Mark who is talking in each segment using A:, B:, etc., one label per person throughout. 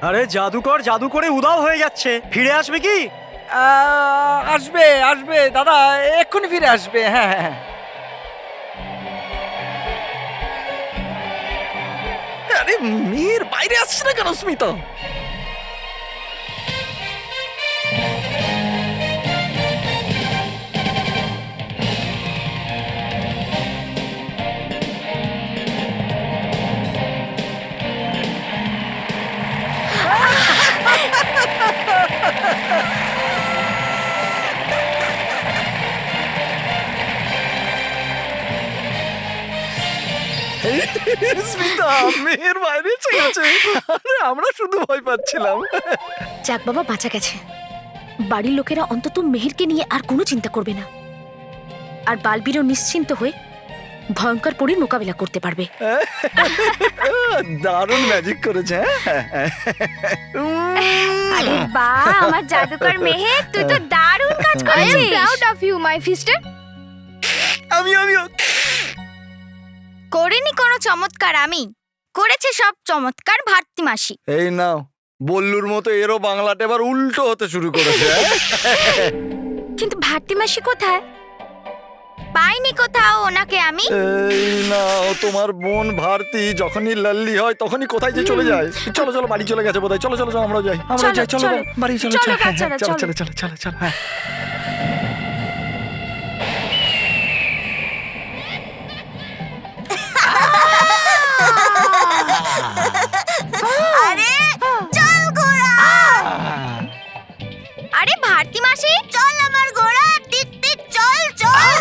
A: আরে জাদুকর জাদু করে উধাও হয়ে যাচ্ছে, ফিরে আসবে কি?
B: আসবে আসবে দাদা, এক্ষুনি ফিরে আসবে। হ্যাঁ হ্যাঁ।
C: আরে মেয়ের বাইরে আসছে না কেন স্মিতা? স্মিতা মেয়ের বাইরে এসে গেছে। আরে আমরা শুধু ভয় পাচ্ছিলাম।
D: যাক বাবা, বাঁচা গেছে। বাড়ির লোকেরা অন্তত মেহেরকে নিয়ে আর কোনো চিন্তা করবে না, আর বালবীরও নিশ্চিন্ত হয়ে ভয়ঙ্কর পরীর মোকাবিলা করতে পারবে।
C: দারুণ ম্যাজিক করেছে।
E: আরে বাহ, আমার জাদুকর মেহের, তুই তো দারুণ কাজ করেছিস।
D: Proud of you my sister.
C: আমিও
E: করিনি কোনো চমৎকার আমি, করেছে সব চমৎকার ভারতী মাসি।
C: এই নাও, বল্লুর মতো এরও বাংলাটা এবার উল্টো হতে শুরু করেছে।
E: কিন্তু ভারতী মাসি কোথায়? পাইনি কোথাও ওনাকে আমি।
C: এই নাও, তোমার বোন ভারতী যখনই লাল্লি হয় তখনই কোথায় যে চলে যায়। চলো চলো, বাড়ি চলে গেছে বোধহয়। চলো চলো চলো, আমরা যাই, আমরা যাই। চলো বাড়ি চলো।
D: চলো,
C: চলো
D: বাচ্চারা,
C: চলো
D: চলো।
C: চলো চলো চলো। হ্যাঁ
E: আরে চল ঘোড়া, আরে ভারতী মাসি চল আমার ঘোড়া, টিক টিক চল চল।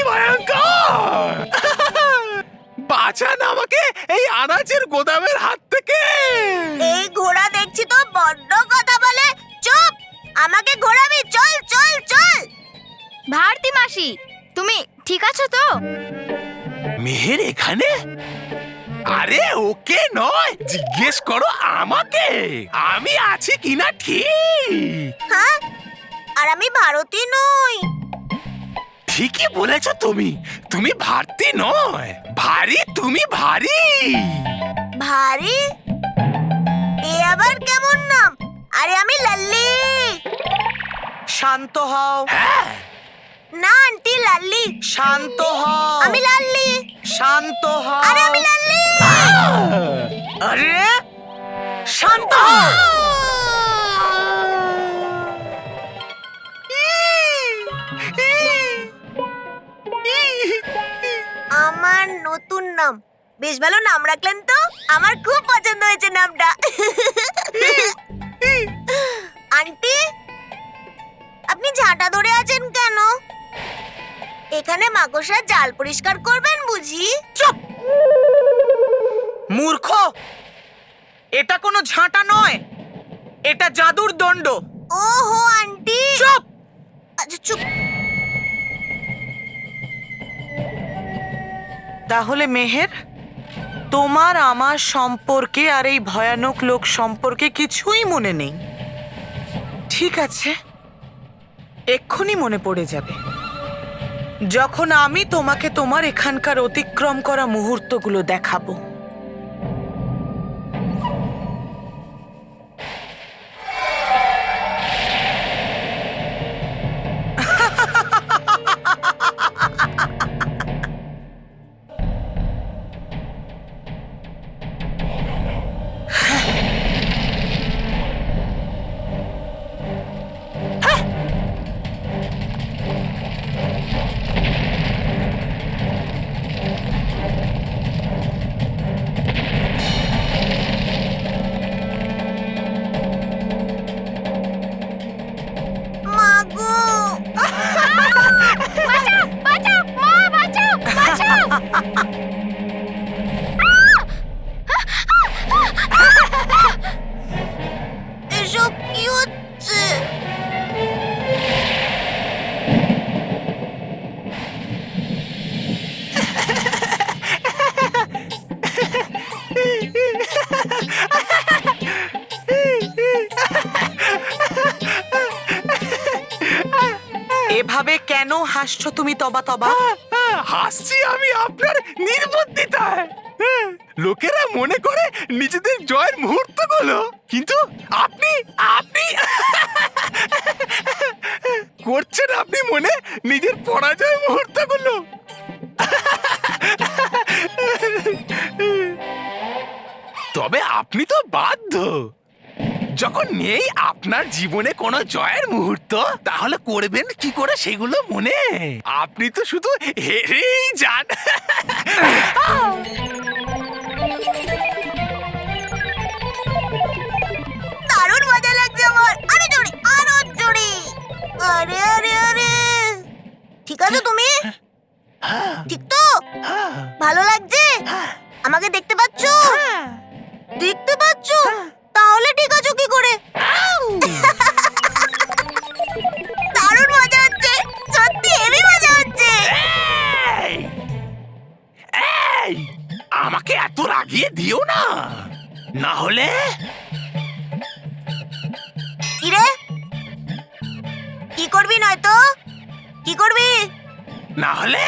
F: ভয়ঙ্কর! বাঁচান আমাকে এই আনাজের গোদামের হাত থেকে।
E: এই ঘোড়া দেখছি তো বড্ড কথা বলে। চুপ, আমাকে ঘোরাবি, চল চল চল। ভারতী মাসি, তুমি ঠিক আছো তো?
F: মেহের এখানে? আরে ওকে নয়, জিজ্ঞেস করো আমাকে আমি আছি কিনা ঠিক।
E: হ্যাঁ, আর আমি ভারতী নই।
F: ঠিকই বলেছো তুমি, তুমি ভারতী নয়, ভারী, তুমি ভারী।
E: ভারী? এ আবার কেমন নাম? আরে আমি লাল্লি।
B: শান্ত হও,
F: হ্যাঁ,
E: না আন্টি, লাল্লি।
B: শান্ত হও,
E: আমি লাল্লি।
B: শান্ত হও।
E: আরে আমি লাল্লি।
B: আরে শান্ত হও।
E: আমার নতুন নাম, বেশ ভালো নাম রাখলেন তো। আমার খুব পছন্দ হয়েছে নামটা। আন্টি, আপনি ঝাঁটা ধরে আছেন কেন? এখানে মাকড়সার জাল পরিষ্কার করবেন বুঝি?
B: মূর্খ, এটা কোনো ঝাঁটা নয়, এটা জাদুর দণ্ড।
E: ওহো আন্টি,
B: চুপ।
E: আচ্ছা চুপ।
B: তাহলে মেহের, তোমার আমার সম্পর্কে আর এই ভয়ানক লোক সম্পর্কে কিছুই মনে নেই। ঠিক আছে, এক্ষুনি মনে পড়ে যাবে যখন আমি তোমাকে তোমার এখানকার অতিক্রম করা মুহূর্তগুলো দেখাবো।
E: মাগো, বাঁচাও বাঁচাও মা, বাঁচাও বাঁচাও। এসব কি হচ্ছে?
B: এভাবে কেন হাসছো তুমি তবা তবা?
F: হাসছি আমি আপনার নির্বুদ্ধিতায়। লোকেরা মনে করে নিজেদের জয়ের মুহূর্তগুলো, কিন্তু আপনি আপনি করছেন আপনি মনে নিজের পরাজয় মুহূর্তগুলো। তবে আপনি তো বাধ্য, যখন নেই আপনার জীবনে কোনো জয়ের মুহূর্ত, তাহলে করবেন কি করে সেগুলো মনে? আপনি তো শুধু হেরেই যান।
E: দারুণ মজা লাগছে আমার। আরে জোরে, আরো জোরে। আরে আরে আরে, ঠিক আছে তুমি? ঠিক তো? ভালো লাগছে? আমাকে দেখতে পাচ্ছো? দেখতে পাচ্ছো? তাহলে ঠিক আছো কি করে? দারুণ মজা হচ্ছে, সত্যি হেভি মজা হচ্ছে।
F: এই! এই! আমাকে এত রাগিয়ে দিও না, না হলে
E: কিরে, কি করবি নয়তো? কি করবি?
F: না হলে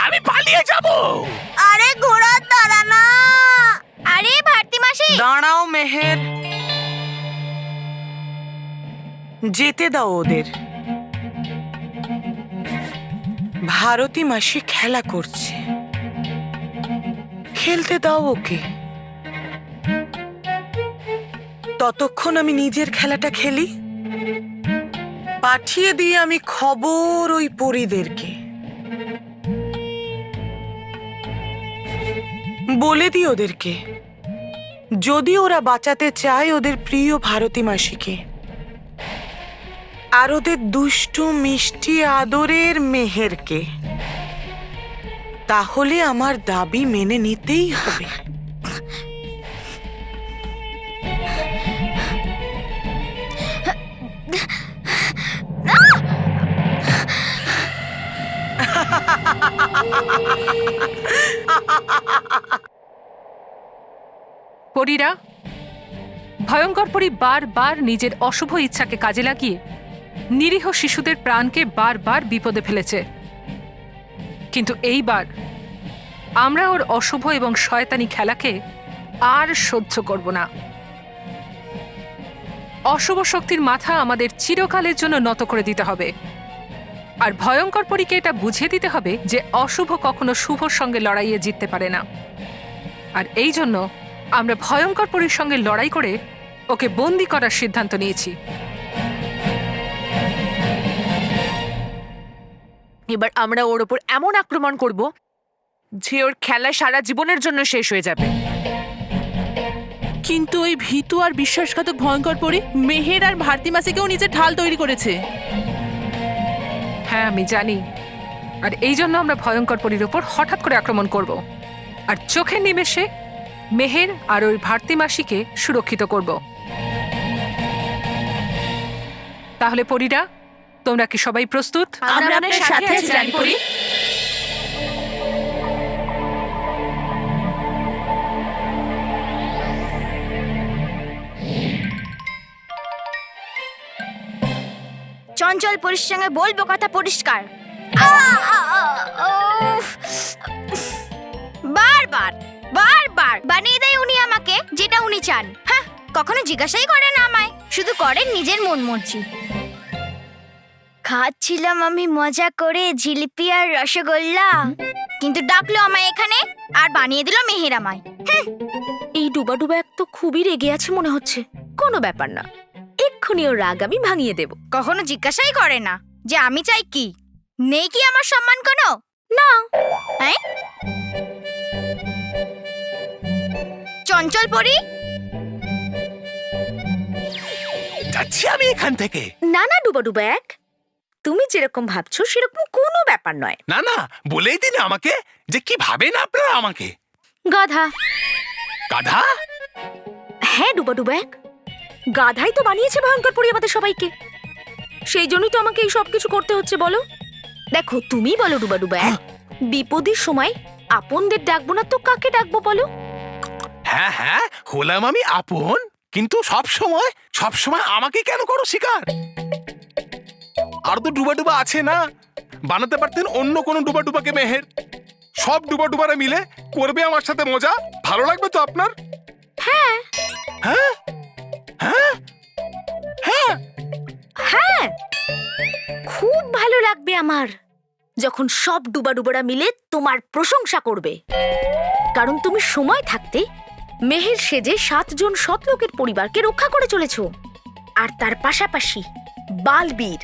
F: আমি পালিয়ে যাব।
E: আরে ঘোড়া দাঁড়া না। আরে ভারতী মাসি,
B: দাঁড়াও মেহের, যেতে দাও ওদের। ভারতী মাসি খেলা করছে, খেলতে দাও ওকে। ততক্ষণ আমি নিজের খেলাটা খেলি। পাঠিয়ে দিয়ে আমি খবর ওই পরীদেরকে, বলে দিই ওদেরকে, যদি ওরা বাঁচাতে চায় ওদের প্রিয় ভারতী মাসিকে আর ওদের দুষ্টু মিষ্টি আদরের মেহেরকে, তাহলে আমার দাবি মেনে নিতেই হবে।
G: পরীরা, ভয়ঙ্কর পরী বারবার নিজের অশুভ ইচ্ছাকে কাজে লাগিয়ে নিরীহ শিশুদের প্রাণকে বারবার বিপদে ফেলেছে, কিন্তু এইবার আমরা ওর অশুভ এবং শয়তানি খেলাকে আর সহ্য করব না। অশুভ শক্তির মাথা আমাদের চিরকালের জন্য নত করে দিতে হবে, আর ভয়ঙ্কর পরীকে এটা বুঝিয়ে দিতে হবে যে অশুভ কখনো শুভর সঙ্গে লড়াইয়ে জিততে পারে না। আর এই জন্য আমরা ভয়ঙ্কর পরীর সঙ্গে লড়াই করে ওকে বন্দি করার সিদ্ধান্ত নিয়েছি।
H: এবার আমরা ওর ওপর এমন আক্রমণ করব যে ওর খেলা সারা জীবনের জন্য শেষ হয়ে যাবে।
I: কিন্তু ওই ভীতু আর বিশ্বাসঘাতক ভয়ঙ্কর পরী মেহের আর ভারতী মাসিকেও নিজের ঢাল তৈরি করেছে।
G: হ্যাঁ, আমি জানি। আর এই জন্য আমরা ভয়ঙ্কর পরীর ওপর হঠাৎ করে আক্রমণ করব, আর চোখের নিমেষে মেহের আর ওই ভারতী মাসিকে সুরক্ষিত করব। তাহলে পরীরা, তোমরা কি সবাই প্রস্তুত?
I: আমরা আপনার সাথে আছি রানী পরী।
E: চঞ্চল পরীর সঙ্গে বলবো কথা পরিষ্কার। বারবার বারবার বানিয়ে দেয় উনি আমাকে যেটা উনি চান। হ্যাঁ, কখনো জিজ্ঞাসাই করেন আমায়, শুধু করেন নিজের মন মর্জি। খাচ্ছিলাম আমি মজা করে জিলিপি আর রসগোল্লা, কিন্তু ডাকলো আমায় এখানে আর বানিয়ে দিল মেহের আমায়।
D: এই ডুবা ডুবা এক তো খুবই রেগে আছে মনে হচ্ছে। কোনো ব্যাপার না, এক্ষুনি ওর রাগ আমি ভাঙিয়ে দেব।
E: কখনো জিজ্ঞাসাই করে না যে আমি চাই কি, নেই কি আমার সম্মান কোনো?
D: না।
E: হ্যাঁ, চঞ্চল পরি,
F: যাচ্ছি আমি এখান থেকে।
D: না না ডুবা ডুবা এক, তুমি যেরকম ভাবছো সেরকম কোনো ব্যাপার নয়।
F: না না, বলেই দিন আমাকে যে কি ভাবেন আপনারা আমাকে।
D: গাধা।
F: গাধা?
D: হ্যাঁ ডুবা ডুবা এক, গাধাই তো বানিয়েছে ভয়ঙ্কর পরী আমাদের সবাইকে। সেই জন্যই তো আমাকে এই সব কিছু করতে হচ্ছে। বলো, দেখো তুমি বলো ডুবা ডুবা এক, বিপদের সময় আপনদের ডাকবো না তো কাকে ডাকবো বলো?
F: হ্যাঁ হ্যাঁ, হলাম আমি আপন, কিন্তু সব সময় আমাকে কেন করো শিকার? আর তো ডুবা ডুবা আছে না, বানাতে পারতেন অন্য কোনো ডুবা ডুবাকে মেহের। সব ডুবারে মিলে করবে আমার সাথে মজা? ভালো লাগবে তো আপনার? হ্যাঁ হ্যাঁ হ্যাঁ হ্যাঁ
D: হ্যাঁ, খুব ভালো লাগবে আমার যখন সব ডুবারা মিলে তোমার প্রশংসা করবে, কারণ তুমি সময় থাকতে মেহের সেজে 7 জন সৎলোকের পরিবারকে রক্ষা করে চলেছো। আর তার পাশাপাশি বালবীর,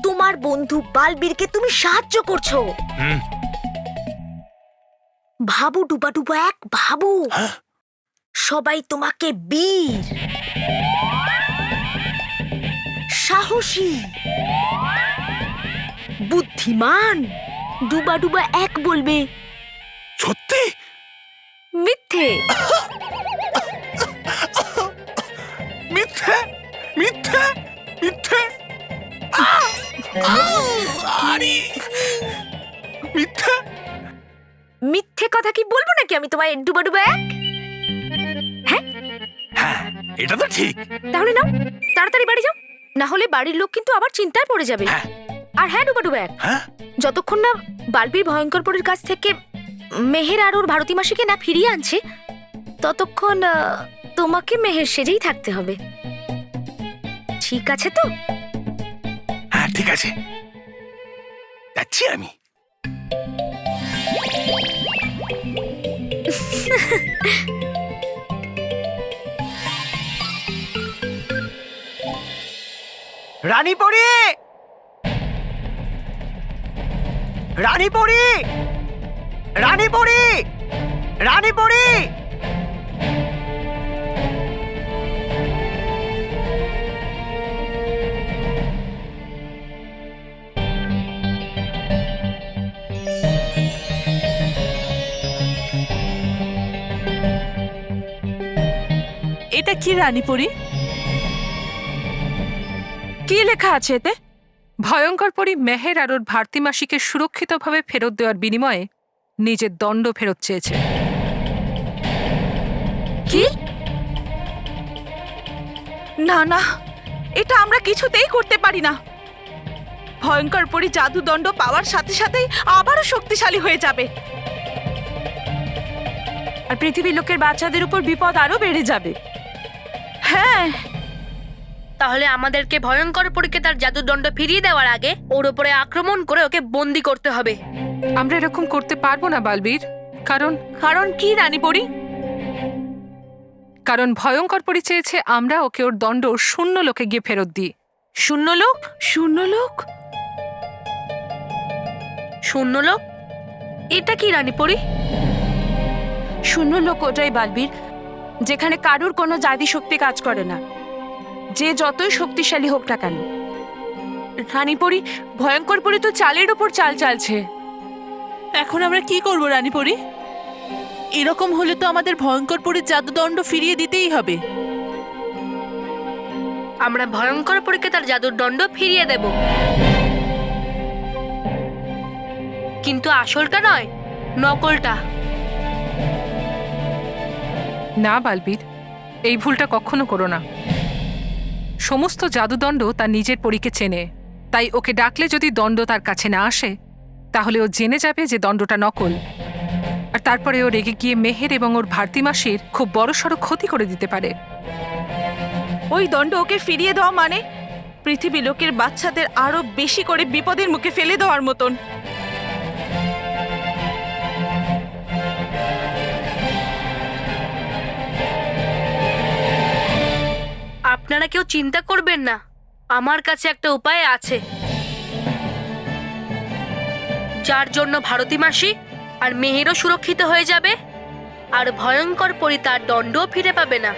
D: তোমার বন্ধু বালবীরকে তুমি সাহায্য করছো। ভাবু ডুবা এক, ভাবু সবাই তোমাকে বীর, সাহসী, বুদ্ধিমান ডুবা এক বলবে।
F: সত্যি?
D: মিথ্যে?
F: মিথ্যে মিথ্যে মিথ্যে আরে মিথ্যে
D: মিথ্যে কথা কি বলবো নাকি আমি তোমায় ডুবা এক? হ্যাঁ,
F: এটা তো ঠিক।
D: তাহলে নাও, তাড়াতাড়ি বাড়ি যাও, না হলে বাড়ির লোক কিন্তু আবার চিন্তায় পড়ে যাবে। আর হ্যাঁ ডুবা এক, যতক্ষণ না বালবীর ভয়ঙ্কর পরীর কাছ থেকে মেহের আর ওর ভারতী মাসিকে না ফিরিয়ে আনছে, ততক্ষণ তোমাকে মেহের সেজেই থাকতে হবে। ঠিক আছে তো?
F: হ্যাঁ ঠিক আছে, যাচ্ছি আমি।
A: রানীপরি, রানীপরি, রানীপরি, রানীপরি।
I: এটা কি রানীপরি? কি লেখা আছে এতে?
G: ভয়ঙ্কর পরী মেহের আর ওর ভারতী মাসিকে সুরক্ষিতভাবে ফেরত দেওয়ার বিনিময়ে নিজের দণ্ড ফেরত চেয়েছে।
I: কি? না না, এটা আমরা কিছুতেই করতে পারি না। ভয়ঙ্কর পরী জাদুদণ্ড পাওয়ার সাথে সাথেই আবারও শক্তিশালী হয়ে যাবে, আর পৃথিবীর লোকের বাচ্চাদের উপর বিপদ আরো বেড়ে যাবে। হ্যাঁ,
D: তাহলে আমাদেরকে ভয়ঙ্কর পরীকে তার জাদুদণ্ড ফিরিয়ে দেওয়ার আগে ওর উপরে আক্রমণ করে ওকে বন্দি করতে হবে।
G: আমরা এরকম করতে পারবো না বালবীর, কারণ
I: কারণ কি রানীপরি?
G: কারণ ভয়ঙ্কর পরী চেয়েছে আমরা ওকে ওর দণ্ড শূন্য লোকে গিয়ে ফেরত দিই।
I: শূন্যলোক? শূন্যলোক?
D: শূন্যলোক? এটা কি রানীপরি?
I: শূন্যলোক ওটাই বালবীর, যেখানে কারুর কোনো জাদু শক্তি কাজ করে না, যে যতই শক্তিশালী হোক না কেন। রানীপরি, ভয়ঙ্কর পরি তো চালের উপর চাল চালছে। এখন আমরা কি করব রানীপরি? এরকম হলে তো আমাদের ভয়ঙ্কর পরির জাদুদণ্ড ফিরিয়ে দিতেই হবে।
D: আমরা ভয়ঙ্কর পরীকে তার জাদুর দণ্ড ফিরিয়ে দেব, কিন্তু আসলটা নয়, নকলটা।
G: না বালবীর, এই ভুলটা কখনো করো না। সমস্ত জাদুদণ্ড তার নিজের পরীকে চেনে, তাই ওকে ডাকলে যদি দণ্ড তার কাছে না আসে, তাহলে ও জেনে যাবে যে দণ্ডটা নকল, আর তারপরে ও রেগে গিয়ে মেহের এবং ওর ভারতী মাসির খুব বড়সড় ক্ষতি করে দিতে পারে।
I: ওই দণ্ড ওকে ফিরিয়ে দেওয়া মানে পৃথিবী লোকের বাচ্চাদের আরো বেশি করে বিপদের মুখে ফেলে দেওয়ার মতন।
D: আপনারা কেউ চিন্তা করবেন না, আমার কাছে একটা উপায় আছে, যার জন্য ভারতী মাসি আর মেহেরও সুরক্ষিত হয়ে যাবে, আর ভয়ঙ্কর পরী তার দণ্ডও ফিরে পাবে না।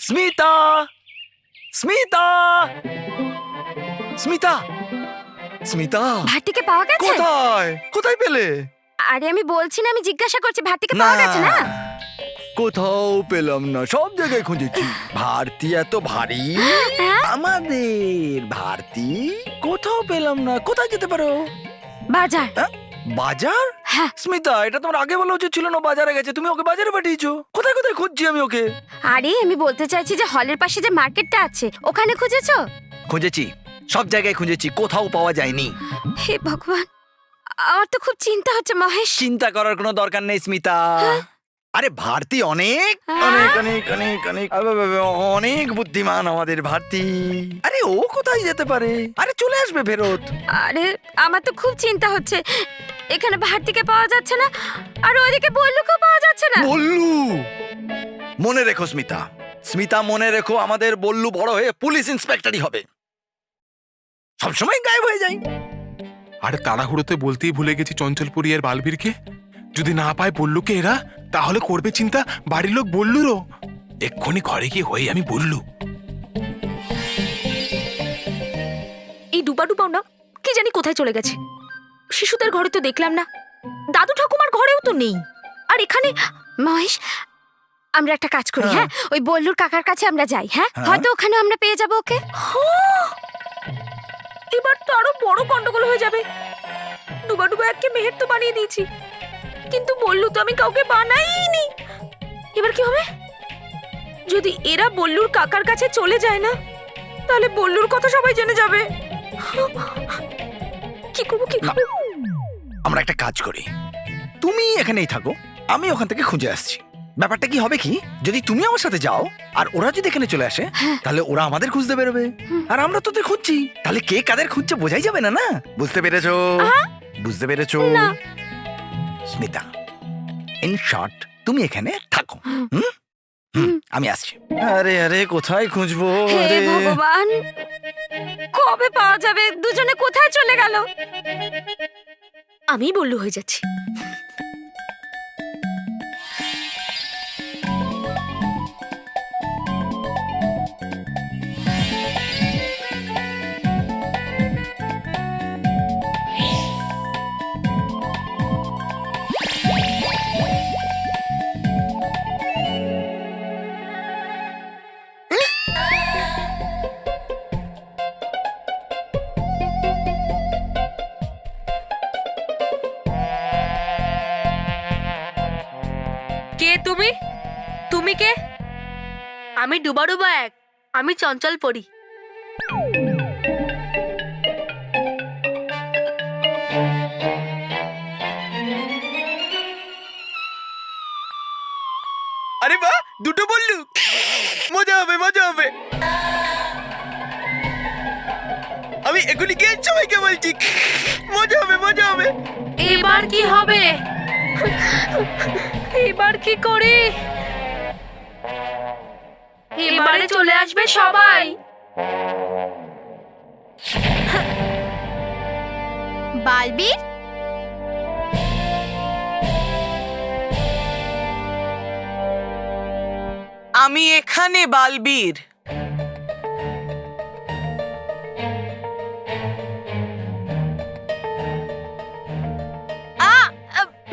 C: স্মিতা, স্মিতা, স্মিতা, স্মিতা,
D: ভাতিকে পাওয়া গেছে?
C: কোথায় কোথায় পেলে?
D: আরে আমি বলছি না, আমি জিজ্ঞাসা করছি, ভাতিকে পাওয়া গেছে না?
C: কোথাও পেলাম না, সব জায়গায় খুঁজেছি। ভারতী এত ভারী, আমাদের ভারতী কোথাও পেলাম না। কোথায় যেতে পারো?
D: বাজার।
C: বাজার?
D: হ্যাঁ।
C: স্মিতা, এটা তোমার আগে বলা উচিত ছিল না। বাজারে গেছে, তুমি ওকে বাজারে পাঠিয়েছো। কোথায় কোথায় খুঁজছি আমি ওকে।
D: আরে আমি বলতে চাইছি যে হলের পাশে যে মার্কেটটা আছে ওখানে খুঁজেছো?
C: খুঁজেছি, সব জায়গায় খুঁজেছি, কোথাও পাওয়া যায়নি।
D: হে ভগবান, আমার তো খুব চিন্তা হচ্ছে মহেশ।
C: চিন্তা করার কোনো দরকার নেই স্মিতা। আরে ভারতী অনেক অনেক অনেক অনেক অনেক অনেক বুদ্ধিমান আমাদের ভারতী। আরে ও কোথায় যেতে পারে? আরে চলে আসবে ফেরত।
D: আরে আমার তো খুব চিন্তা হচ্ছে, এখানে ভারতীকে পাওয়া যাচ্ছে না, আর ওইদিকে বল্লুকেও পাওয়া যাচ্ছে না।
C: বল্লু, মনে রেখো স্মিতা, স্মিতা মনে রেখো, আমাদের বল্লু বড় হয়ে পুলিশ ইন্সপেক্টরই হবে। সবসময় গায়েব হয়ে যায়।
F: আরে তাড়াহুড়োতে বলতেই ভুলে গেছি চঞ্চলপুরি আর বালবীরকে। যদি না পায় বল্লুকে এরা, তাহলে করবে চিন্তা বাড়ির লোক বল্লুরও। এক্ষুনি ঘরে গিয়ে হই আমি বল্লু।
D: এই ডুবাও না কি জানি কোথায় চলে গেছে। শিশুদের ঘরে তো দেখলাম না, দাদু ঠাকুমার ঘরেও তো নেই, আর এখানে। মহেশ, আমরা একটা কাজ করি, হ্যাঁ ওই বল্লুর কাকার কাছে আমরা যাই, হ্যাঁ হয়তো ওখানে আমরা পেয়ে যাবো ওকে। এবার তো আরো বড় গন্ডগোল হয়ে যাবে। ডুবা এককে মেহের তো বানিয়ে দিয়েছি, কিন্তু বল্লু তো আমি কাউকে বানাইনি। এবার কি হবে? যদি এরা বল্লুর কাকার কাছে চলে যায় না, তাহলে বল্লুর কথা সবাই জেনে যাবে। কি করবো কি করবো?
C: আমরা একটা কাজ করি, তুমি এখানেই থাকো, আমি ওখান থেকে খুঁজে আসছি। ব্যাপারটা কি হবে কি, যদি তুমি আমার সাথে যাও আর ওরা যদি এখানে চলে আসে, তাহলে ওরা আমাদের খুঁজতে বেরোবে, আর আমরা তোদের খুঁজছি। তাহলে কে কাদের খুঁজছে বোঝাই যাবে না। না বুঝতে পেরেছো? বুঝতে পেরেছো স্মিতা? ইন শর্ট, তুমি এখানে থাকো, আমি আসছি। আরে আরে কোথায় খুঁজবো?
D: হে ভগবান, কবে পাওয়া যাবে? দুজনে কোথায় চলে গেল? আমি বল্লু হয়ে যাচ্ছি।
I: কে তুমি? তুমি কে? আমি ডুবা এক, আমি চঞ্চল পড়ি।
C: আরে বাহ, দুটো বললু, মজা হবে মজা হবে। আমি এখনই গিয়ে সবাইকে বলছি, মজা হবে মজা হবে।
I: এবার কি হবে? এবার কি করি? এবারে চলে আসবে সবাই।
D: বালবীর,
B: আমি এখানে বালবীর।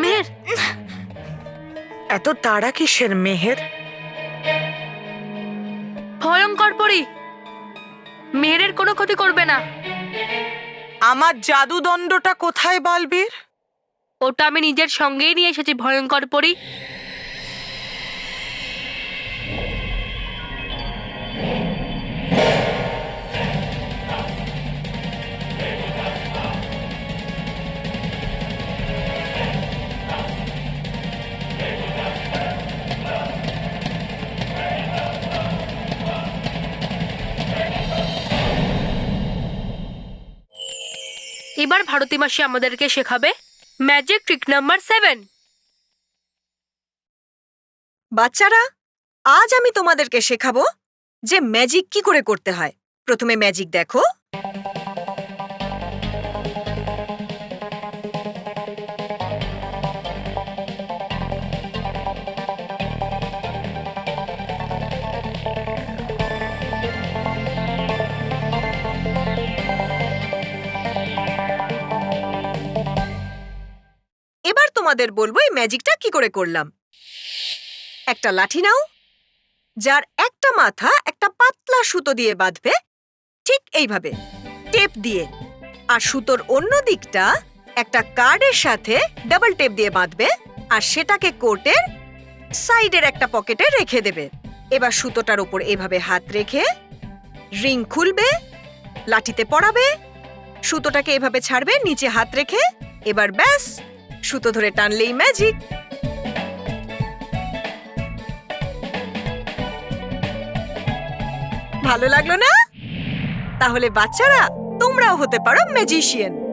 D: মেহের,
B: এত তাড়া কিসের মেহের?
I: ভয়ঙ্কর পরি, মেহেরের কোনো ক্ষতি করবে না।
B: আমার জাদুদণ্ডটা কোথায় বালবীর?
I: ওটা আমি নিজের সঙ্গেই নিয়ে এসেছি ভয়ঙ্কর পরি। এবার ভারতী মাসি আমাদেরকে শেখাবে ম্যাজিক ট্রিক নাম্বার 7।
J: বাচ্চারা, আজ আমি তোমাদেরকে শেখাবো যে ম্যাজিক কি করে করতে হয়। প্রথমে ম্যাজিক দেখো। এবার তোমাদের বলবো এই ম্যাজিকটা কি করে করলাম। একটা লাঠি নাও, যার একটা মাথা একটা পাতলা সুতো দিয়ে বাঁধবে, ঠিক এইভাবে টেপ দিয়ে, আর সুতোর অন্য দিকটা একটা কার্ডের সাথে ডাবল টেপ দিয়ে বাঁধবে, আর সেটাকে কোটের সাইডের একটা পকেটে রেখে দেবে। এবার সুতোটার উপর এভাবে হাত রেখে রিং খুলবে, লাঠিতে পড়াবে, সুতোটাকে এভাবে ছাড়বে নিচে হাত রেখে, এবার ব্যাস সুতো ধরে টানলেই ম্যাজিক। ভালো লাগলো না? তাহলে বাচ্চারা তোমরাও হতে পারো ম্যাজিশিয়ান।